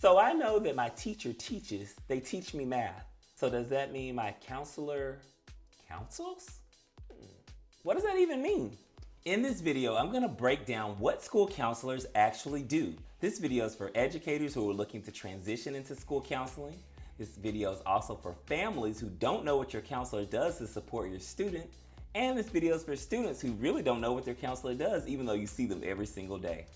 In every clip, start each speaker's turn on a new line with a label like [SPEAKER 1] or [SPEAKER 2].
[SPEAKER 1] So I know that my teacher teaches, they teach me math. So does that mean my counselor counsels? What does that even mean? In this video, I'm gonna break down what school counselors actually do. This video is for educators who are looking to transition into school counseling. This video is also for families who don't know what your counselor does to support your student. And this video is for students who really don't know what their counselor does, even though you see them every single day.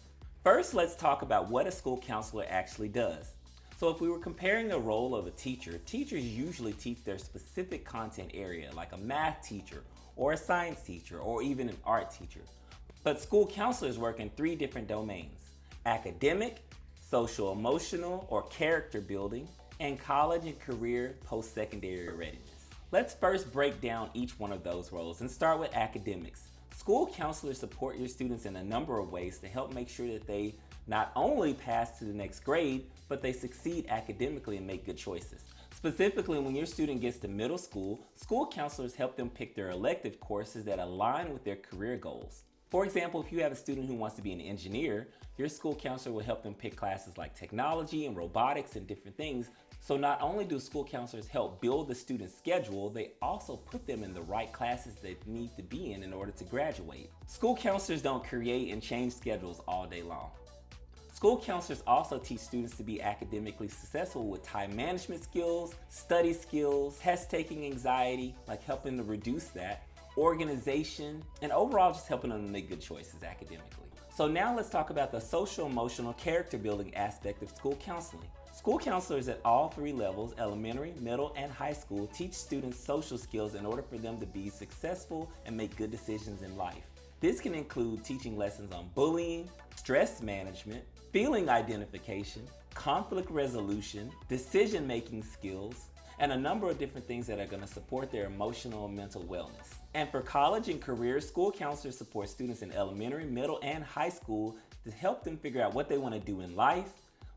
[SPEAKER 1] First, let's talk about what a school counselor actually does. So if we were comparing the role of a teacher, teachers usually teach their specific content area, like a math teacher, or a science teacher, or even an art teacher. But school counselors work in three different domains: academic, social emotional, or character building, and college and career post-secondary readiness. Let's first break down each one of those roles and start with academics. School counselors support your students in a number of ways to help make sure that they not only pass to the next grade, but they succeed academically and make good choices. Specifically, when your student gets to middle school, school counselors help them pick their elective courses that align with their career goals. For example, if you have a student who wants to be an engineer, your school counselor will help them pick classes like technology and robotics and different things. So not only do school counselors help build the student's schedule, they also put them in the right classes they need to be in order to graduate. School counselors don't create and change schedules all day long. School counselors also teach students to be academically successful with time management skills, study skills, test-taking anxiety, like helping to reduce that, organization, and overall just helping them to make good choices academically. So now let's talk about the social emotional character building aspect of school counseling. School counselors at all three levels, elementary, middle, and high school, teach students social skills in order for them to be successful and make good decisions in life. This can include teaching lessons on bullying, stress management, feeling identification, conflict resolution, decision-making skills, and a number of different things that are going to support their emotional and mental wellness. And for college and career, school counselors support students in elementary, middle, and high school to help them figure out what they want to do in life,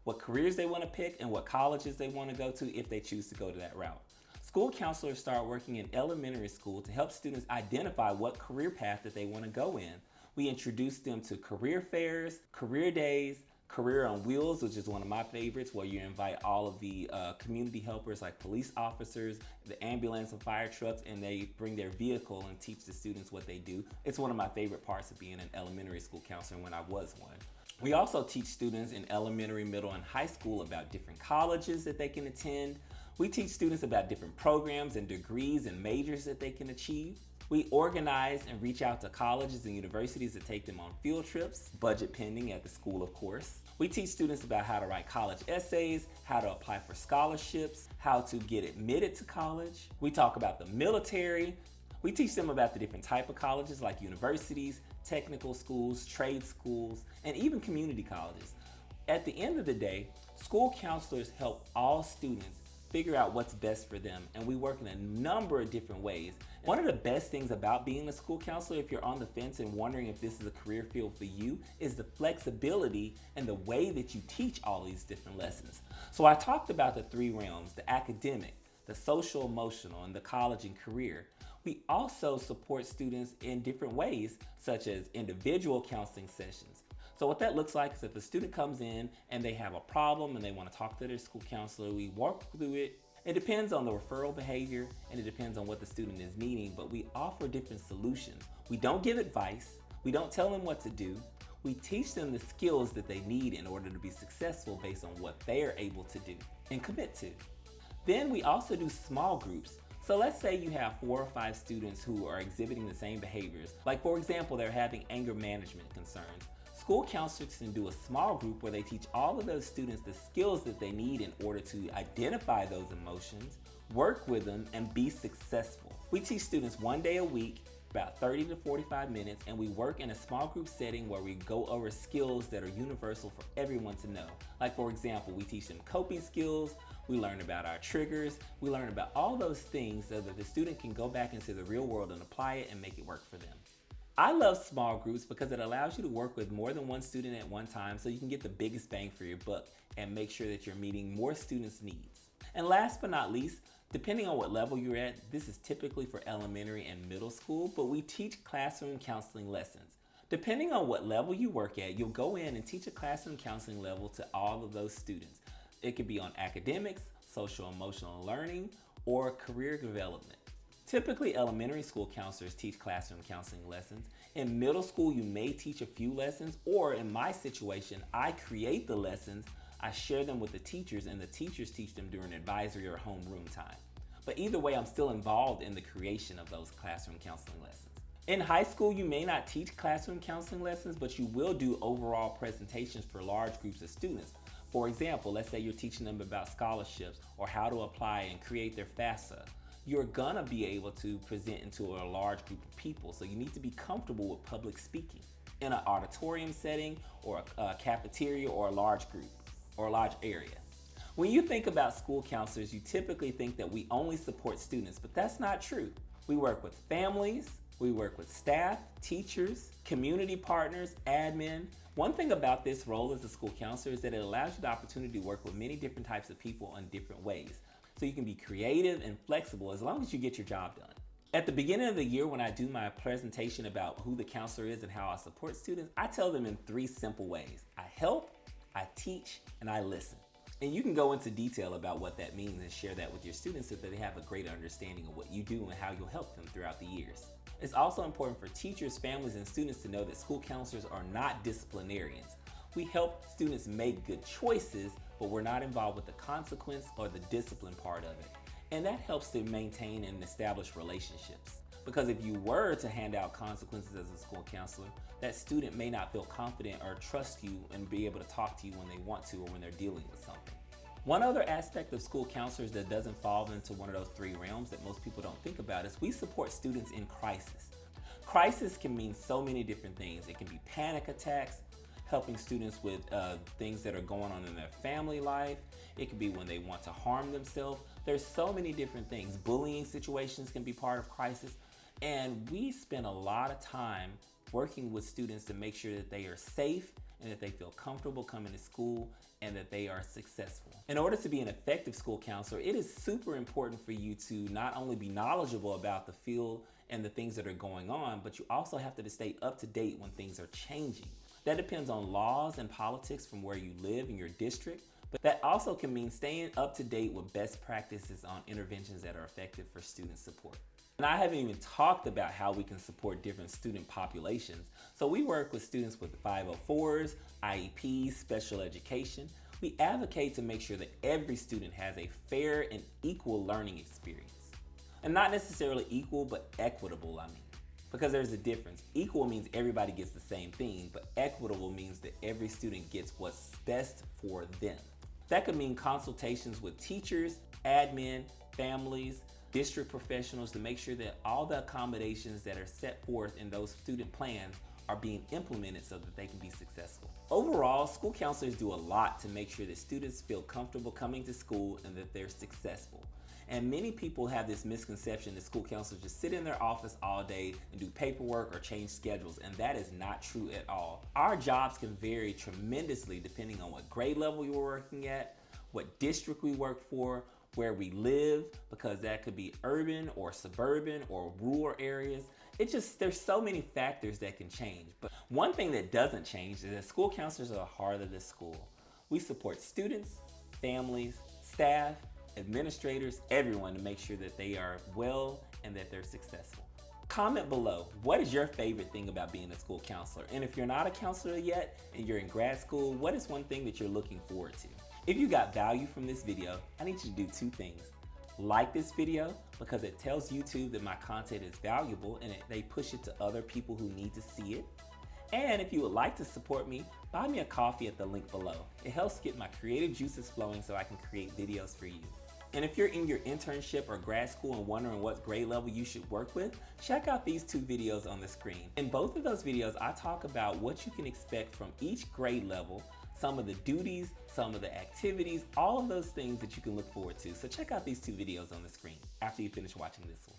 [SPEAKER 1] what careers they want to pick, and what colleges they want to go to if they choose to go to that route. School counselors start working in elementary school to help students identify what career path that they want to go in. We introduce them to career fairs, career days, Career on Wheels, which is one of my favorites, where you invite all of the community helpers like police officers, the ambulance and fire trucks, and they bring their vehicle and teach the students what they do. It's one of my favorite parts of being an elementary school counselor when I was one. We also teach students in elementary, middle, and high school about different colleges that they can attend. We teach students about different programs and degrees and majors that they can achieve. We organize and reach out to colleges and universities to take them on field trips, budget pending at the school, of course. We teach students about how to write college essays, how to apply for scholarships, how to get admitted to college. We talk about the military. We teach them about the different type of colleges like universities, technical schools, trade schools, and even community colleges. At the end of the day, school counselors help all students figure out what's best for them, and we work in a number of different ways. One of the best things about being a school counselor, if you're on the fence and wondering if this is a career field for you, is the flexibility and the way that you teach all these different lessons. So I talked about the three realms: the academic, the social emotional, and the college and career. We also support students in different ways, such as individual counseling sessions. So what that looks like is if a student comes in and they have a problem and they want to talk to their school counselor, we work through it. It depends on the referral behavior and it depends on what the student is needing, but we offer different solutions. We don't give advice. We don't tell them what to do. We teach them the skills that they need in order to be successful based on what they are able to do and commit to. Then we also do small groups. So let's say you have 4 or 5 students who are exhibiting the same behaviors. Like for example, they're having anger management concerns. School counselors can do a small group where they teach all of those students the skills that they need in order to identify those emotions, work with them, and be successful. We teach students 1 day a week, about 30 to 45 minutes, and we work in a small group setting where we go over skills that are universal for everyone to know. Like for example, we teach them coping skills, we learn about our triggers, we learn about all those things so that the student can go back into the real world and apply it and make it work for them. I love small groups because it allows you to work with more than one student at one time so you can get the biggest bang for your buck and make sure that you're meeting more students' needs. And last but not least, depending on what level you're at, this is typically for elementary and middle school, but we teach classroom counseling lessons. Depending on what level you work at, you'll go in and teach a classroom counseling level to all of those students. It could be on academics, social emotional learning, or career development. Typically, elementary school counselors teach classroom counseling lessons. In middle school, you may teach a few lessons, or in my situation, I create the lessons, I share them with the teachers, and the teachers teach them during advisory or homeroom time. But either way, I'm still involved in the creation of those classroom counseling lessons. In high school, you may not teach classroom counseling lessons, but you will do overall presentations for large groups of students. For example, let's say you're teaching them about scholarships or how to apply and create their FAFSA. You're gonna be able to present into a large group of people, so you need to be comfortable with public speaking in an auditorium setting or a cafeteria or a large group or a large area. When you think about school counselors, you typically think that we only support students, but that's not true. We work with families, we work with staff, teachers, community partners, admin. One thing about this role as a school counselor is that it allows you the opportunity to work with many different types of people in different ways. So you can be creative and flexible as long as you get your job done. At the beginning of the year, when I do my presentation about who the counselor is and how I support students, I tell them in 3 simple ways. I help, I teach, and I listen. And you can go into detail about what that means and share that with your students so that they have a greater understanding of what you do and how you'll help them throughout the years. It's also important for teachers, families, and students to know that school counselors are not disciplinarians. We help students make good choices, but we're not involved with the consequence or the discipline part of it. And that helps to maintain and establish relationships. Because if you were to hand out consequences as a school counselor, that student may not feel confident or trust you and be able to talk to you when they want to or when they're dealing with something. One other aspect of school counselors that doesn't fall into one of those 3 realms that most people don't think about is we support students in crisis. Crisis can mean so many different things. It can be panic attacks, helping students with things that are going on in their family life. It could be when they want to harm themselves. There's so many different things. Bullying situations can be part of crisis. And we spend a lot of time working with students to make sure that they are safe and that they feel comfortable coming to school and that they are successful. In order to be an effective school counselor, it is super important for you to not only be knowledgeable about the field and the things that are going on, but you also have to stay up to date when things are changing. That depends on laws and politics from where you live in your district, but that also can mean staying up to date with best practices on interventions that are effective for student support. And I haven't even talked about how we can support different student populations. So we work with students with 504s, IEPs, special education. We advocate to make sure that every student has a fair and equal learning experience. And not necessarily equal, but equitable, because there's a difference. Equal means everybody gets the same thing, but equitable means that every student gets what's best for them. That could mean consultations with teachers, admin, families, district professionals to make sure that all the accommodations that are set forth in those student plans are being implemented so that they can be successful. Overall, school counselors do a lot to make sure that students feel comfortable coming to school and that they're successful. And many people have this misconception that school counselors just sit in their office all day and do paperwork or change schedules, and that is not true at all. Our jobs can vary tremendously depending on what grade level you're working at, what district we work for, where we live, because that could be urban or suburban or rural areas. There's so many factors that can change. But one thing that doesn't change is that school counselors are the heart of the school. We support students, families, staff, administrators, everyone to make sure that they are well and that they're successful. Comment below, what is your favorite thing about being a school counselor? And if you're not a counselor yet and you're in grad school, what is one thing that you're looking forward to? If you got value from this video, I need you to do 2 things. Like this video because it tells YouTube that my content is valuable and they push it to other people who need to see it. And if you would like to support me, buy me a coffee at the link below. It helps get my creative juices flowing so I can create videos for you. And if you're in your internship or grad school and wondering what grade level you should work with, check out these 2 videos on the screen. In both of those videos, I talk about what you can expect from each grade level, some of the duties, some of the activities, all of those things that you can look forward to. So check out these 2 videos on the screen after you finish watching this one.